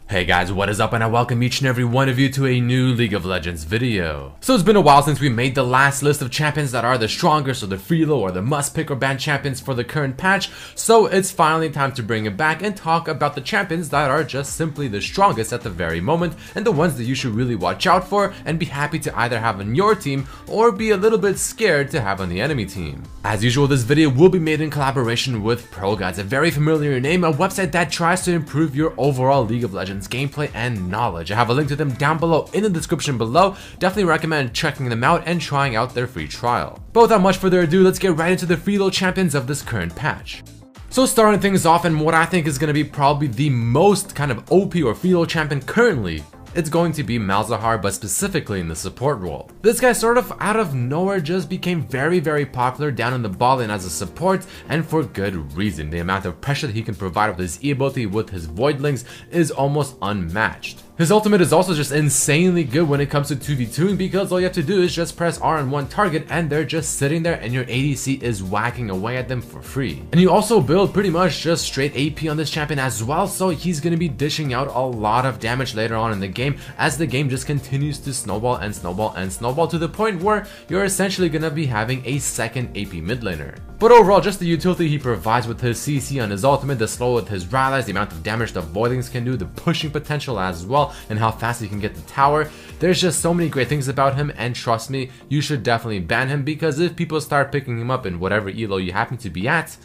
Hey guys, what is up, and I welcome each and every one of you to a new League of Legends video. So it's been a while since we made the last list of champions that are the strongest or the FREELO or the must pick or ban champions for the current patch, so it's finally time to bring it back and talk about the champions that are just simply the strongest at the very moment and the ones that you should really watch out for and be happy to either have on your team or be a little bit scared to have on the enemy team. As usual, this video will be made in collaboration with Pearl Guides, a very familiar name, a website that tries to improve your overall League of Legends gameplay and knowledge. I have a link to them down below in the description below. Definitely recommend checking them out and trying out their free trial. But without much further ado, let's get right into the FREELO champions of this current patch. So starting things off, and what I think is going to be probably the most kind of OP or FREELO champion currently, it's going to be Malzahar, but specifically in the support role. This guy sort of out of nowhere just became very popular down in the bot lane as a support, and for good reason. The amount of pressure that he can provide with his E ability with his Voidlings is almost unmatched. His ultimate is also just insanely good when it comes to 2v2ing, because all you have to do is just press R on one target and they're just sitting there and your ADC is whacking away at them for free. And you also build pretty much just straight AP on this champion as well, so he's going to be dishing out a lot of damage later on in the game as the game just continues to snowball and snowball and snowball to the point where you're essentially going to be having a second AP mid laner. But overall, just the utility he provides with his CC on his ultimate, the slow with his rallies, the amount of damage the Voidlings can do, the pushing potential as well, and how fast he can get the tower. There's just so many great things about him, and trust me, you should definitely ban him, because if people start picking him up in whatever elo you happen to be at,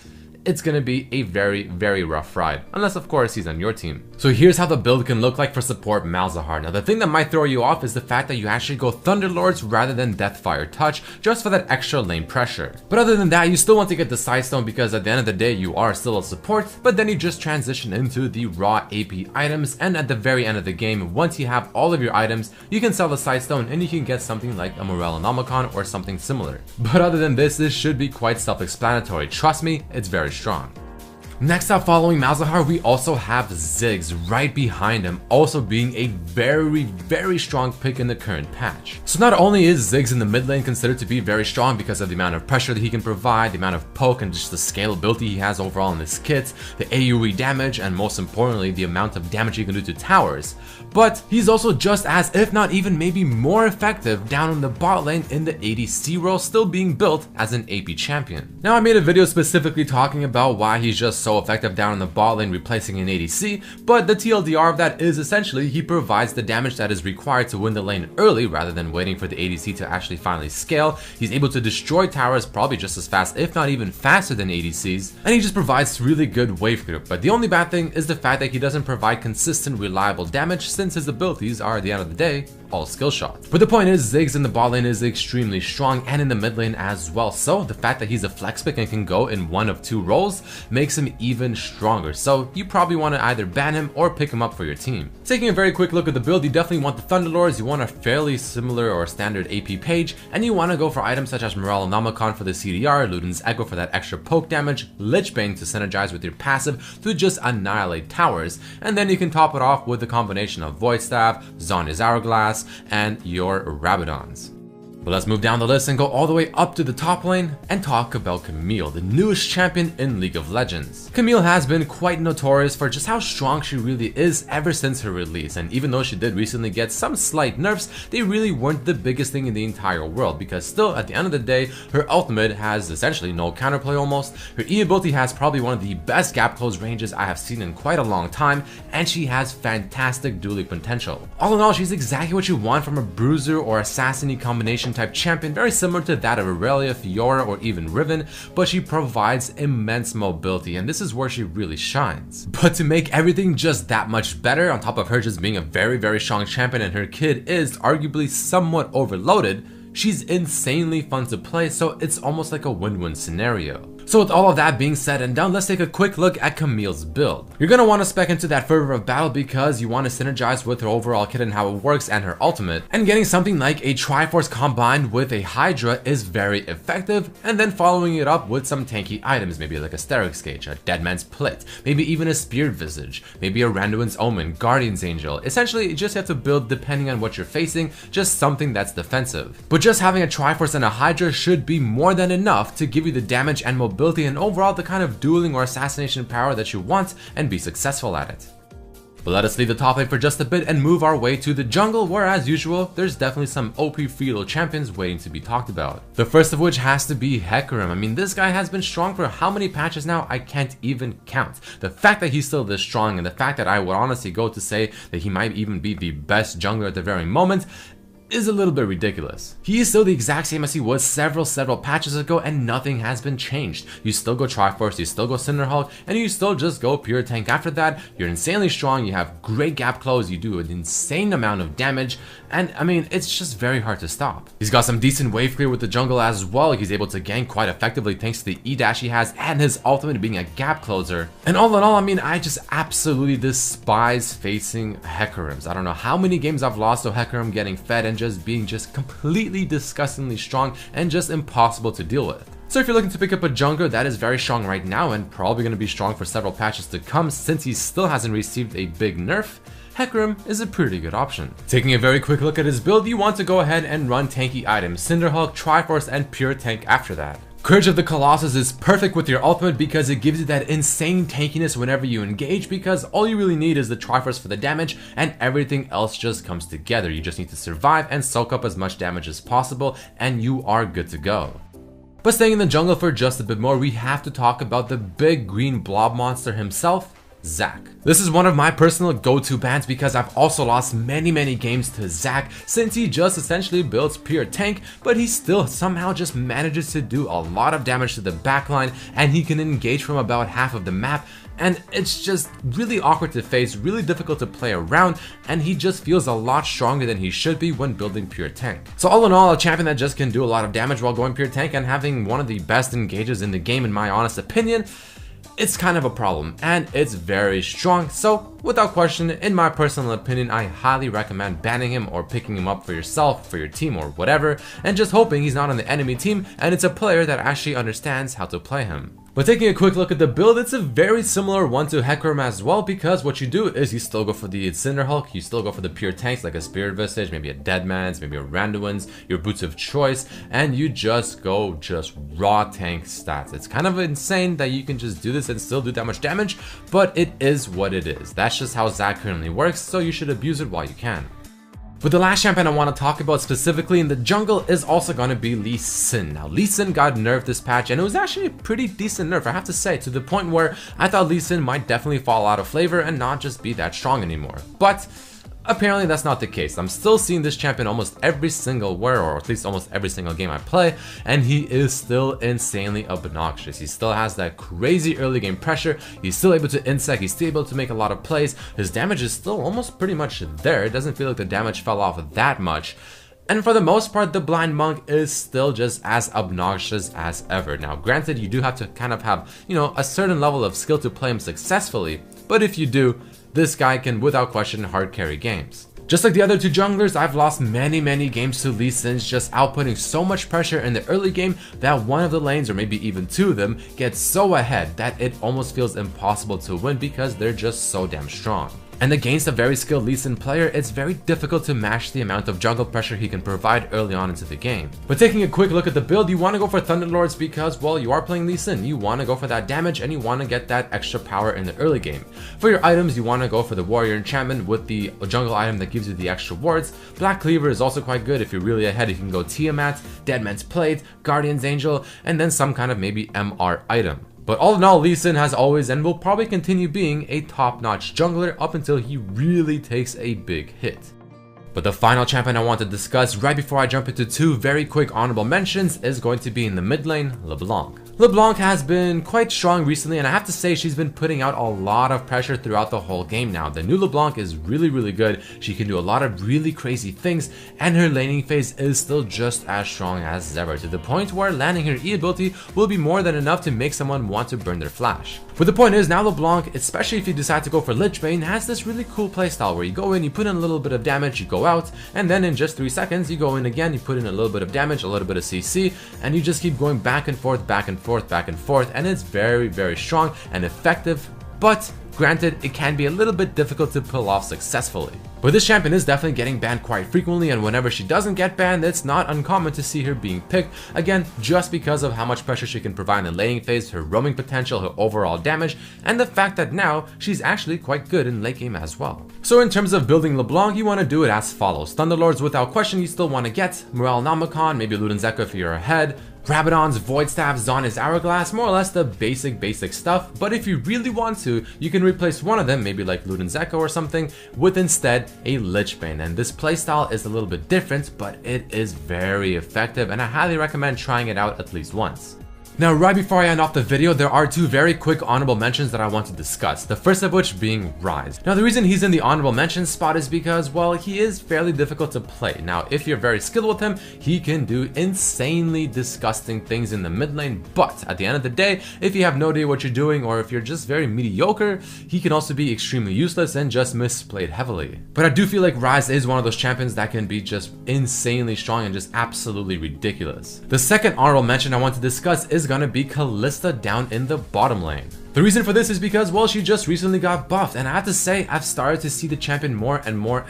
it's gonna be a very rough ride, unless of course he's on your team. So here's how the build can look like for support Malzahar. Now the thing that might throw you off is the fact that you actually go Thunderlords rather than Deathfire Touch, just for that extra lane pressure. But other than that, you still want to get the Sightstone, because at the end of the day you are still a support, but then you just transition into the raw AP items, and at the very end of the game, once you have all of your items, you can sell the Sightstone and you can get something like a Morellonomicon or something similar. But other than this should be quite self-explanatory. Trust me, it's very strong. Next up, following Malzahar, we also have Ziggs right behind him, also being a very strong pick in the current patch. So not only is Ziggs in the mid lane considered to be very strong because of the amount of pressure that he can provide, the amount of poke, and just the scalability he has overall in his kits, the AoE damage, and most importantly, the amount of damage he can do to towers, but he's also just as, if not even maybe more effective down in the bot lane in the ADC role, still being built as an AP champion. Now I made a video specifically talking about why he's just so effective down in the bot lane replacing an ADC, but the TLDR of that is essentially he provides the damage that is required to win the lane early rather than waiting for the ADC to actually finally scale. He's able to destroy towers probably just as fast, if not even faster than ADCs, and he just provides really good wave grip. But the only bad thing is the fact that he doesn't provide consistent reliable damage, since his abilities are, at the end of the day, all skill shots. But the point is, Ziggs in the bot lane is extremely strong, and in the mid lane as well, so the fact that he's a flex pick and can go in one of two roles makes him even stronger, so you probably want to either ban him or pick him up for your team. Taking a very quick look at the build, you definitely want the Thunderlords, you want a fairly similar or standard AP page, and you want to go for items such as Morellonomicon for the CDR, Luden's Echo for that extra poke damage, Lichbane to synergize with your passive to just annihilate towers, and then you can top it off with a combination of Void Staff, Zhonya's Hourglass, and your Rabadons. But let's move down the list and go all the way up to the top lane and talk about Camille, the newest champion in League of Legends. Camille has been quite notorious for just how strong she really is ever since her release, and even though she did recently get some slight nerfs, they really weren't the biggest thing in the entire world, because still at the end of the day, her ultimate has essentially no counterplay almost, her E ability has probably one of the best gap close ranges I have seen in quite a long time, and she has fantastic dueling potential. All in all, she's exactly what you want from a bruiser or assassin-y combination type champion, very similar to that of Aurelia, Fiora, or even Riven, but she provides immense mobility, and this is where she really shines. But to make everything just that much better, on top of her just being a very strong champion and her kit is arguably somewhat overloaded, she's insanely fun to play, so it's almost like a win-win scenario. So with all of that being said and done, let's take a quick look at Camille's build. You're going to want to spec into that fervor of battle because you want to synergize with her overall kit and how it works and her ultimate, and getting something like a Triforce combined with a Hydra is very effective, and then following it up with some tanky items, maybe like a Sterix Gauge, a Deadman's Plate, maybe even a Speared Visage, maybe a Randuin's Omen, Guardian's Angel. Essentially, you just have to build depending on what you're facing, just something that's defensive. But just having a Triforce and a Hydra should be more than enough to give you the damage and mobility and overall the kind of dueling or assassination power that you want and be successful at it. But let us leave the top lane for just a bit and move our way to the jungle, where as usual, there's definitely some OP FREELO champions waiting to be talked about. The first of which has to be Hecarim. I mean, this guy has been strong for how many patches now? I can't even count. The fact that he's still this strong, and the fact that I would honestly go to say that he might even be the best jungler at the very moment, is a little bit ridiculous. He is still the exact same as he was several patches ago, and nothing has been changed. You still go Triforce, you still go Cinderhulk, and you still just go pure tank after that. You're insanely strong, you have great gap close, you do an insane amount of damage, and I mean, it's just very hard to stop. He's got some decent wave clear with the jungle as well. He's able to gank quite effectively thanks to the E-dash he has and his ultimate being a gap closer. And all in all, I mean, I just absolutely despise facing Hecarims. I don't know how many games I've lost to Hecarim getting fed and just being completely disgustingly strong and just impossible to deal with. So if you're looking to pick up a jungler that is very strong right now and probably going to be strong for several patches to come since he still hasn't received a big nerf, Hecarim is a pretty good option. Taking a very quick look at his build, you want to go ahead and run tanky items, Cinderhulk, Triforce, and pure tank after that. Courage of the Colossus is perfect with your ultimate because it gives you that insane tankiness whenever you engage, because all you really need is the Triforce for the damage and everything else just comes together. You just need to survive and soak up as much damage as possible and you are good to go. But staying in the jungle for just a bit more, we have to talk about the big green blob monster himself, Zac. This is one of my personal go-to bans because I've also lost many games to Zac since he just essentially builds pure tank, but he still somehow just manages to do a lot of damage to the backline and he can engage from about half of the map, and it's just really awkward to face, really difficult to play around, and he just feels a lot stronger than he should be when building pure tank. So all in all, a champion that just can do a lot of damage while going pure tank and having one of the best engages in the game in my honest opinion, it's kind of a problem, and it's very strong, so without question, in my personal opinion, I highly recommend banning him or picking him up for yourself, for your team, or whatever, and just hoping he's not on the enemy team and it's a player that actually understands how to play him. But taking a quick look at the build, it's a very similar one to Hecarim as well, because what you do is you still go for the Cinderhulk, you still go for the pure tanks like a Spirit Visage, maybe a Deadman's, maybe a Randuin's, your boots of choice, and you just go raw tank stats. It's kind of insane that you can just do this and still do that much damage, but it is what it is. That's just how Zac currently works, so you should abuse it while you can. But the last champion I want to talk about specifically in the jungle is also going to be Lee Sin. Now, Lee Sin got nerfed this patch, and it was actually a pretty decent nerf, I have to say, to the point where I thought Lee Sin might definitely fall out of flavor and not just be that strong anymore. But apparently that's not the case. I'm still seeing this champion almost every single where, or at least almost every single game I play, and he is still insanely obnoxious. He still has that crazy early game pressure, he's still able to insect, he's still able to make a lot of plays, his damage is still almost pretty much there. It doesn't feel like the damage fell off that much. And for the most part, the Blind Monk is still just as obnoxious as ever. Now, granted, you do have to kind of have, a certain level of skill to play him successfully, but if you do, this guy can without question hard carry games. Just like the other two junglers, I've lost many games to Lee Sin's just outputting so much pressure in the early game that one of the lanes, or maybe even two of them, gets so ahead that it almost feels impossible to win because they're just so damn strong. And against a very skilled Lee Sin player, it's very difficult to match the amount of jungle pressure he can provide early on into the game. But taking a quick look at the build, you want to go for Thunderlords because, well, you are playing Lee Sin. You want to go for that damage and you want to get that extra power in the early game. For your items, you want to go for the Warrior Enchantment with the jungle item that gives you the extra wards. Black Cleaver is also quite good. If you're really ahead, you can go Tiamat, Deadman's Plate, Guardian's Angel, and then some kind of maybe MR item. But all in all, Lee Sin has always and will probably continue being a top-notch jungler up until he really takes a big hit. But the final champion I want to discuss right before I jump into two very quick honorable mentions is going to be in the mid lane, LeBlanc. LeBlanc has been quite strong recently, and I have to say she's been putting out a lot of pressure throughout the whole game now. The new LeBlanc is really good. She can do a lot of really crazy things, and her laning phase is still just as strong as ever, to the point where landing her E ability will be more than enough to make someone want to burn their flash. But the point is, now LeBlanc, especially if you decide to go for Lich Bane, has this really cool playstyle where you go in, you put in a little bit of damage, you go out, and then in just 3 seconds you go in again, you put in a little bit of damage, a little bit of CC, and you just keep going back and forth, and it's very strong and effective. But Granted, it can be a little bit difficult to pull off successfully. But this champion is definitely getting banned quite frequently, and whenever she doesn't get banned, it's not uncommon to see her being picked, again, just because of how much pressure she can provide in the laning phase, her roaming potential, her overall damage, and the fact that now she's actually quite good in late game as well. So in terms of building LeBlanc, you want to do it as follows. Thunderlords without question you still want to get, Morel Namicon, maybe Ludenzeka if you're ahead, Rabadons, Void Staff, Zhonya's Hourglass, more or less the basic stuff, but if you really want to, you can replace one of them, maybe like Ludenzeka or something, with instead a Lich Bane, and this playstyle is a little bit different, but it is very effective, and I highly recommend trying it out at least once. Now, right before I end off the video, there are two very quick honorable mentions that I want to discuss, the first of which being Ryze. Now, the reason he's in the honorable mention spot is because, well, he is fairly difficult to play. Now, if you're very skilled with him, he can do insanely disgusting things in the mid lane, but at the end of the day, if you have no idea what you're doing, or if you're just very mediocre, he can also be extremely useless and just misplayed heavily. But I do feel like Ryze is one of those champions that can be just insanely strong and just absolutely ridiculous. The second honorable mention I want to discuss is gonna be Kalista down in the bottom lane. The reason for this is because, well, she just recently got buffed, and I have to say, I've started to see the champion more and more,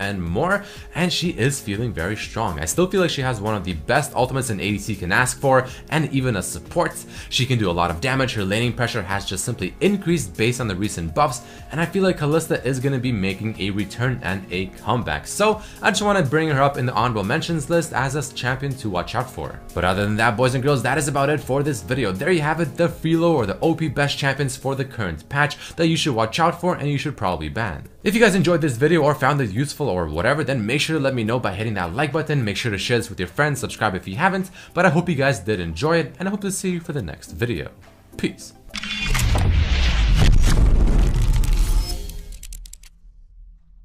and she is feeling very strong. I still feel like she has one of the best ultimates an ADC can ask for, and even a support. She can do a lot of damage, her laning pressure has just simply increased based on the recent buffs, and I feel like Kalista is going to be making a return and a comeback. So I just want to bring her up in the honorable mentions list as a champion to watch out for. But other than that, boys and girls, that is about it for this video. There you have it, the FREELO or the OP best champions for the current patch that you should watch out for and you should probably ban. If you guys enjoyed this video or found it useful or whatever, then make sure to let me know by hitting that like button. Make sure to share this with your friends, subscribe if you haven't, but I hope you guys did enjoy it, and I hope to see you for the next video. Peace.